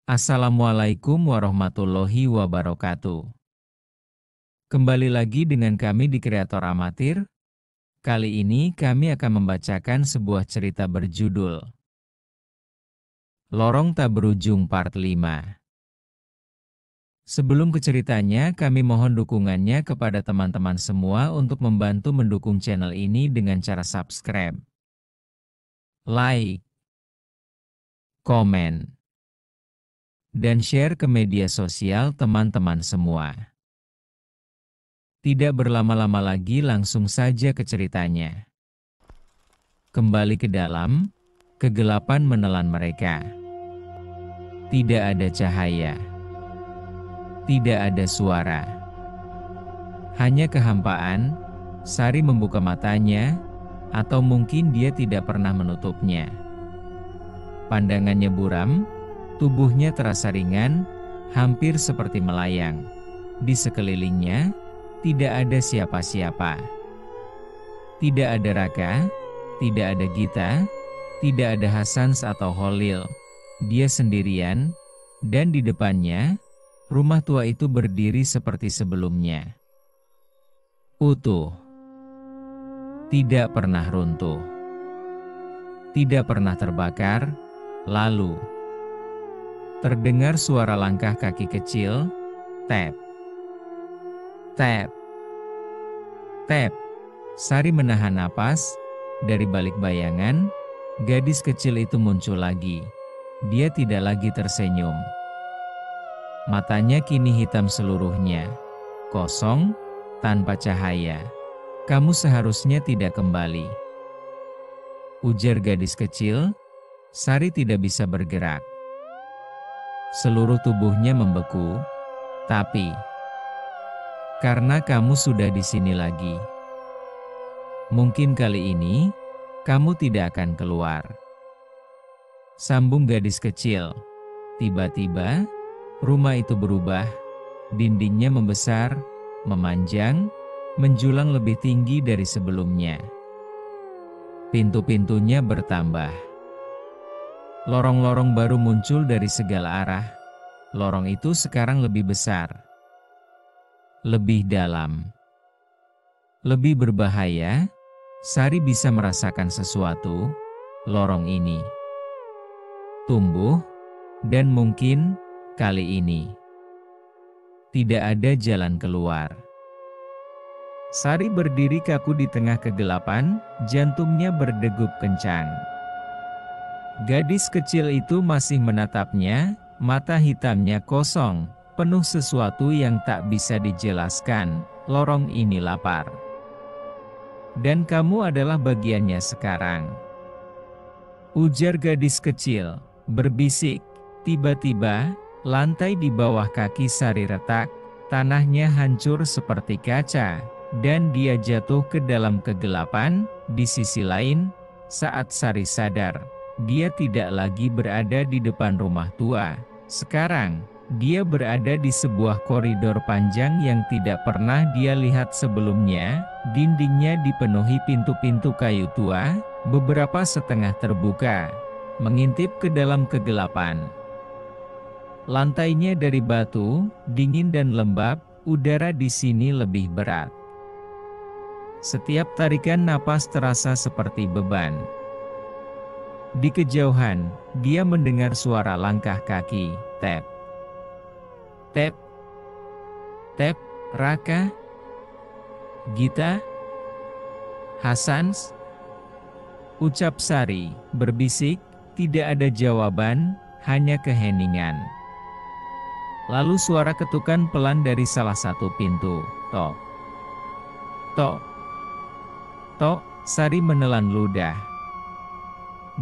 Assalamualaikum warahmatullahi wabarakatuh. Kembali lagi dengan kami di Kreator Amatir. Kali ini kami akan membacakan sebuah cerita berjudul Lorong Tak Berujung Part 5. Sebelum ke ceritanya, kami mohon dukungannya kepada teman-teman semua untuk membantu mendukung channel ini dengan cara subscribe, like, komen, dan share ke media sosial teman-teman semua. Tidak berlama-lama lagi, langsung saja ke ceritanya. Kembali ke dalam, kegelapan menelan mereka. Tidak ada cahaya. Tidak ada suara. Hanya kehampaan. Sari membuka matanya, atau mungkin dia tidak pernah menutupnya. Pandangannya buram, tubuhnya terasa ringan, hampir seperti melayang. Di sekelilingnya, tidak ada siapa-siapa. Tidak ada Raka, tidak ada Gita, tidak ada Hasans atau Holil. Dia sendirian, dan di depannya, rumah tua itu berdiri seperti sebelumnya. Utuh. Tidak pernah runtuh. Tidak pernah terbakar. Lalu, terdengar suara langkah kaki kecil, tap. Tap. Tap. Sari menahan napas. Dari balik bayangan, gadis kecil itu muncul lagi. Dia tidak lagi tersenyum. Matanya kini hitam seluruhnya. Kosong, tanpa cahaya. Kamu seharusnya tidak kembali, ujar gadis kecil. Sari tidak bisa bergerak. Seluruh tubuhnya membeku. Tapi karena kamu sudah di sini lagi, mungkin kali ini kamu tidak akan keluar, sambung gadis kecil. Tiba-tiba, rumah itu berubah. Dindingnya membesar, memanjang, menjulang lebih tinggi dari sebelumnya. Pintu-pintunya bertambah. Lorong-lorong baru muncul dari segala arah. Lorong itu sekarang lebih besar, lebih dalam, lebih berbahaya. Sari bisa merasakan sesuatu. Lorong ini tumbuh, dan mungkin kali ini tidak ada jalan keluar. Sari berdiri kaku di tengah kegelapan, jantungnya berdegup kencang. Gadis kecil itu masih menatapnya, mata hitamnya kosong, penuh sesuatu yang tak bisa dijelaskan. Lorong ini lapar. Dan kamu adalah bagiannya sekarang, ujar gadis kecil, berbisik. Tiba-tiba, lantai di bawah kaki Sari retak, tanahnya hancur seperti kaca, dan dia jatuh ke dalam kegelapan. Di sisi lain, saat Sari sadar, dia tidak lagi berada di depan rumah tua. Sekarang, dia berada di sebuah koridor panjang yang tidak pernah dia lihat sebelumnya. Dindingnya dipenuhi pintu-pintu kayu tua, beberapa setengah terbuka, mengintip ke dalam kegelapan. Lantainya dari batu, dingin dan lembab. Udara di sini lebih berat. Setiap tarikan napas terasa seperti beban. Di kejauhan, dia mendengar suara langkah kaki. Tap. Tap. Tap. Raka? Gita? Hasans? Ucap Sari, berbisik. Tidak ada jawaban, hanya keheningan. Lalu suara ketukan pelan dari salah satu pintu. Tok. Tok. Tok. Sari menelan ludah.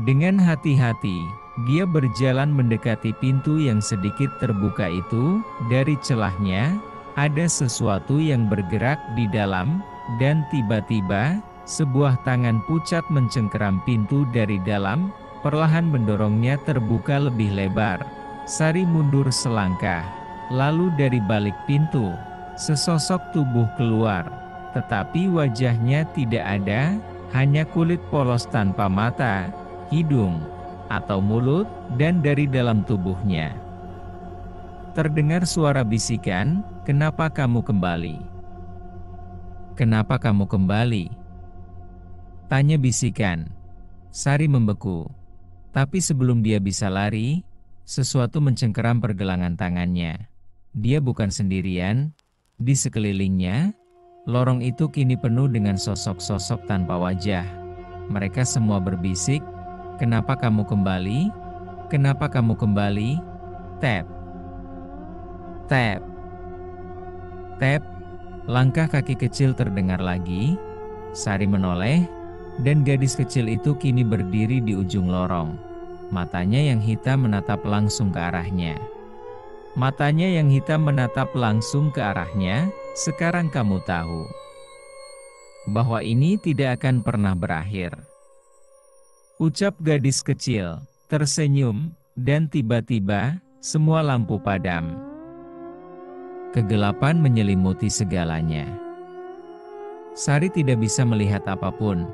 Dengan hati-hati, dia berjalan mendekati pintu yang sedikit terbuka itu. Dari celahnya, ada sesuatu yang bergerak di dalam, dan tiba-tiba, sebuah tangan pucat mencengkeram pintu dari dalam, perlahan mendorongnya terbuka lebih lebar. Sari mundur selangkah, lalu dari balik pintu, sesosok tubuh keluar. Tetapi wajahnya tidak ada, hanya kulit polos tanpa mata, hidung, atau mulut, dan dari dalam tubuhnya Terdengar suara bisikan, "Kenapa kamu kembali? Kenapa kamu kembali?" tanya bisikan. Sari membeku. Tapi sebelum dia bisa lari, sesuatu mencengkeram pergelangan tangannya. Dia bukan sendirian. Di sekelilingnya, lorong itu kini penuh dengan sosok-sosok tanpa wajah. Mereka semua berbisik, "Kenapa kamu kembali? Kenapa kamu kembali?" Tap, tap, tap. Langkah kaki kecil terdengar lagi. Sari menoleh, dan gadis kecil itu kini berdiri di ujung lorong. Matanya yang hitam menatap langsung ke arahnya. Matanya yang hitam menatap langsung ke arahnya. "Sekarang kamu tahu bahwa ini tidak akan pernah berakhir," ucap gadis kecil, tersenyum, dan tiba-tiba, semua lampu padam. Kegelapan menyelimuti segalanya. Sari tidak bisa melihat apapun,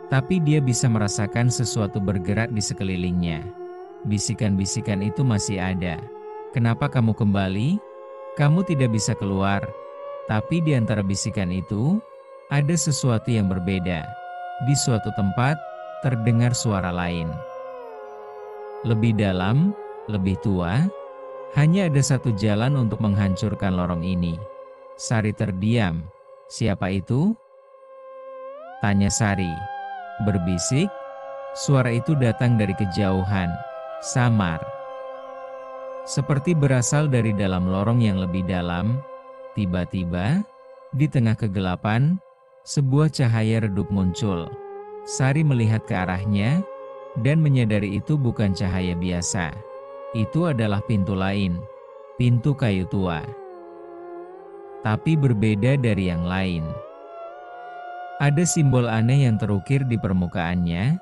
tapi dia bisa merasakan sesuatu bergerak di sekelilingnya. Bisikan-bisikan itu masih ada. "Kenapa kamu kembali? Kamu tidak bisa keluar." Tapi di antara bisikan itu, ada sesuatu yang berbeda. Di suatu tempat, terdengar suara lain. Lebih dalam, lebih tua, hanya ada satu jalan untuk menghancurkan lorong ini. Sari terdiam. "Siapa itu?" tanya Sari. Berbisik, suara itu datang dari kejauhan, samar. Seperti berasal dari dalam lorong yang lebih dalam. Tiba-tiba, di tengah kegelapan, sebuah cahaya redup muncul. Sari melihat ke arahnya, dan menyadari itu bukan cahaya biasa. Itu adalah pintu lain, pintu kayu tua. Tapi berbeda dari yang lain. Ada simbol aneh yang terukir di permukaannya,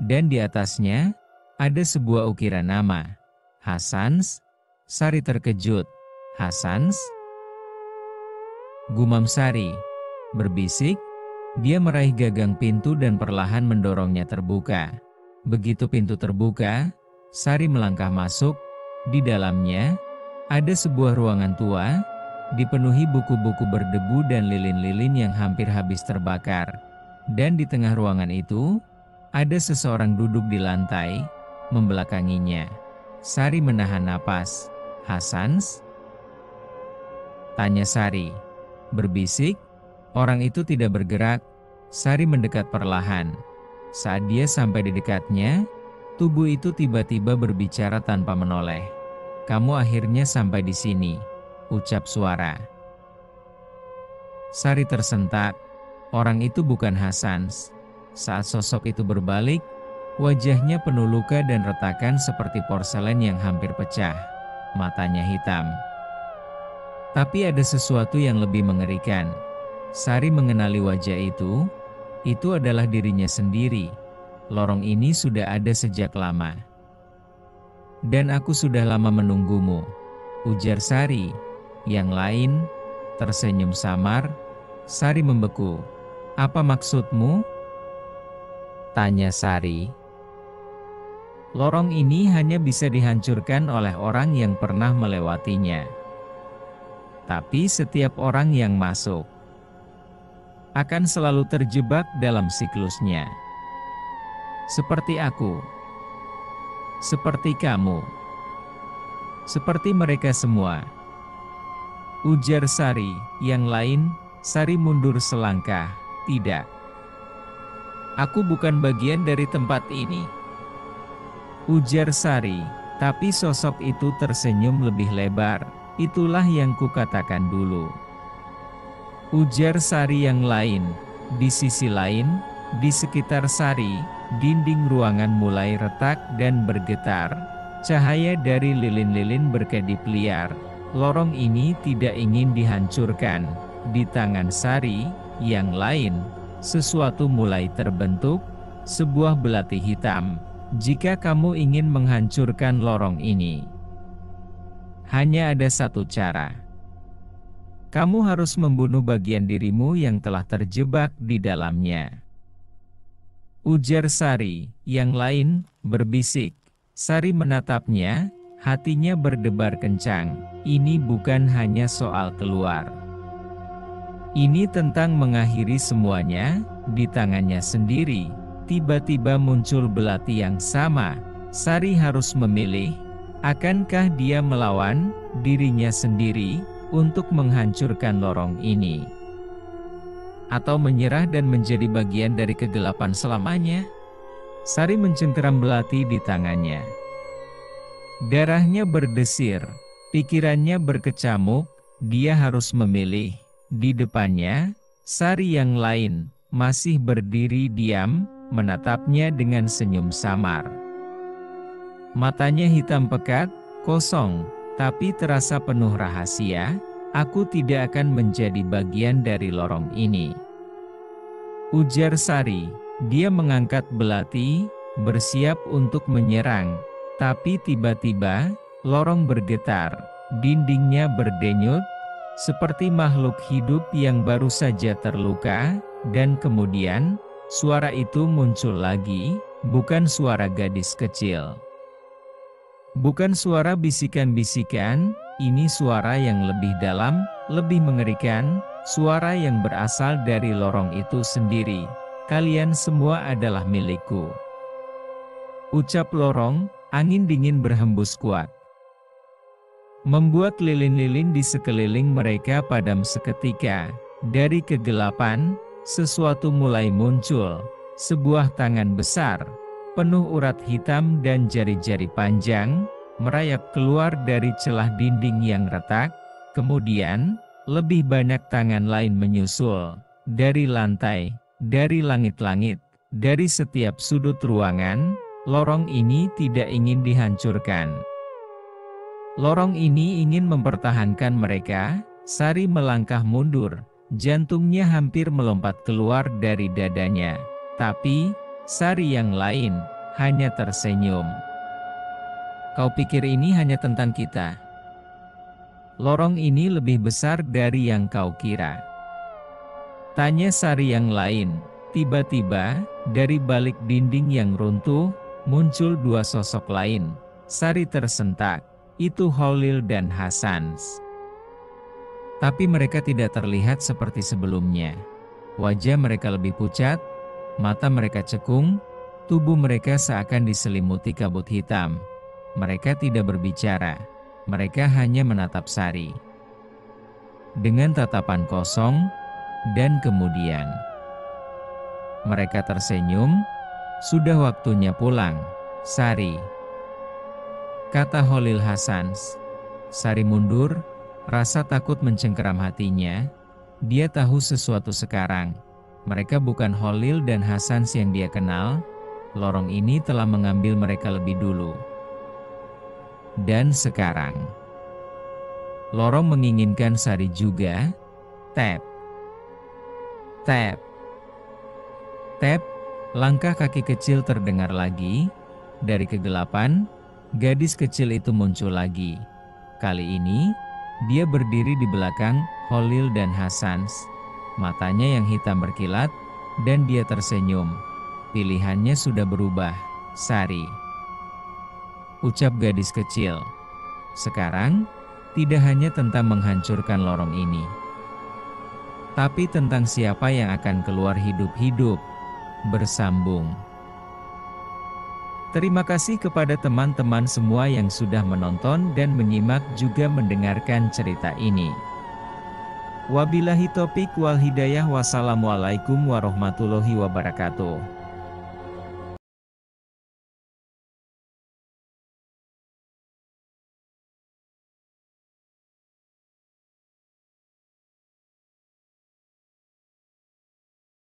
dan di atasnya, ada sebuah ukiran nama, Hassans. Sari terkejut. "Hassans?" gumam Sari. Berbisik, dia meraih gagang pintu dan perlahan mendorongnya terbuka. Begitu pintu terbuka, Sari melangkah masuk. Di dalamnya, ada sebuah ruangan tua, dipenuhi buku-buku berdebu dan lilin-lilin yang hampir habis terbakar. Dan di tengah ruangan itu, ada seseorang duduk di lantai, membelakanginya. Sari menahan napas. "Hassans?" tanya Sari. Berbisik, orang itu tidak bergerak. Sari mendekat perlahan. Saat dia sampai di dekatnya, tubuh itu tiba-tiba berbicara tanpa menoleh. "Kamu akhirnya sampai di sini," ucap suara. Sari tersentak. Orang itu bukan Hassans. Saat sosok itu berbalik, wajahnya penuh luka dan retakan seperti porselen yang hampir pecah. Matanya hitam. Tapi ada sesuatu yang lebih mengerikan. Sari mengenali wajah itu. Itu adalah dirinya sendiri. Lorong ini sudah ada sejak lama. "Dan aku sudah lama menunggumu," ujar Sari. Yang lain tersenyum samar. Sari membeku. "Apa maksudmu?" tanya Sari. "Lorong ini hanya bisa dihancurkan oleh orang yang pernah melewatinya. Tapi setiap orang yang masuk akan selalu terjebak dalam siklusnya. Seperti aku, seperti kamu, seperti mereka semua," ujar Sari. Yang lain, Sari mundur selangkah. "Tidak. Aku bukan bagian dari tempat ini," ujar Sari. Tapi sosok itu tersenyum lebih lebar. "Itulah yang kukatakan dulu," ujar Sari yang lain. Di sisi lain, di sekitar Sari, dinding ruangan mulai retak dan bergetar. Cahaya dari lilin-lilin berkedip liar. Lorong ini tidak ingin dihancurkan. Di tangan Sari yang lain, sesuatu mulai terbentuk, sebuah belati hitam. "Jika kamu ingin menghancurkan lorong ini, hanya ada satu cara. Kamu harus membunuh bagian dirimu yang telah terjebak di dalamnya," ujar Sari. Yang lain berbisik. Sari menatapnya. Hatinya berdebar kencang. Ini bukan hanya soal keluar. Ini tentang mengakhiri semuanya di tangannya sendiri. Tiba-tiba muncul belati yang sama. Sari harus memilih, akankah dia melawan dirinya sendiri untuk menghancurkan lorong ini, atau menyerah dan menjadi bagian dari kegelapan selamanya? Sari mencengkeram belati di tangannya. Darahnya berdesir, pikirannya berkecamuk, dia harus memilih. Di depannya, Sari yang lain masih berdiri diam, menatapnya dengan senyum samar. Matanya hitam pekat, kosong, tapi terasa penuh rahasia. Aku tidak akan menjadi bagian dari lorong ini, ujar Sari. Dia mengangkat belati, bersiap untuk menyerang. Tapi tiba-tiba, lorong bergetar, dindingnya berdenyut, seperti makhluk hidup yang baru saja terluka, dan kemudian, suara itu muncul lagi, bukan suara gadis kecil. Bukan suara bisikan-bisikan, ini suara yang lebih dalam, lebih mengerikan, suara yang berasal dari lorong itu sendiri. Kalian semua adalah milikku, ucap lorong. Angin dingin berhembus kuat, membuat lilin-lilin di sekeliling mereka padam seketika. Dari kegelapan, sesuatu mulai muncul. Sebuah tangan besar, penuh urat hitam dan jari-jari panjang, merayap keluar dari celah dinding yang retak. Kemudian, lebih banyak tangan lain menyusul. Dari lantai, dari langit-langit, dari setiap sudut ruangan, lorong ini tidak ingin dihancurkan. Lorong ini ingin mempertahankan mereka. Sari melangkah mundur, jantungnya hampir melompat keluar dari dadanya. Tapi, Sari yang lain hanya tersenyum. Kau pikir ini hanya tentang kita? Lorong ini lebih besar dari yang kau kira, tanya Sari yang lain. Tiba-tiba, dari balik dinding yang runtuh, muncul dua sosok lain. Sari tersentak. Itu Khalil dan Hasan. Tapi mereka tidak terlihat seperti sebelumnya. Wajah mereka lebih pucat, mata mereka cekung, tubuh mereka seakan diselimuti kabut hitam. Mereka tidak berbicara, mereka hanya menatap Sari dengan tatapan kosong, dan kemudian mereka tersenyum. Sudah waktunya pulang, Sari, kata Khalil Hasan. Sari mundur, rasa takut mencengkeram hatinya. Dia tahu sesuatu sekarang. Mereka bukan Khalil dan Hasan yang dia kenal. Lorong ini telah mengambil mereka lebih dulu. Dan sekarang, lorong menginginkan Sari juga. Tap, tap, tap. Langkah kaki kecil terdengar lagi. Dari kegelapan, gadis kecil itu muncul lagi. Kali ini, dia berdiri di belakang Khalil dan Hasan. Matanya yang hitam berkilat, dan dia tersenyum. Pilihannya sudah berubah, Sari, ucap gadis kecil. Sekarang, tidak hanya tentang menghancurkan lorong ini, tapi tentang siapa yang akan keluar hidup-hidup. Bersambung. Terima kasih kepada teman-teman semua yang sudah menonton dan menyimak juga mendengarkan cerita ini. Wabillahi taufiq wal hidayah. Wassalamualaikum warahmatullahi wabarakatuh.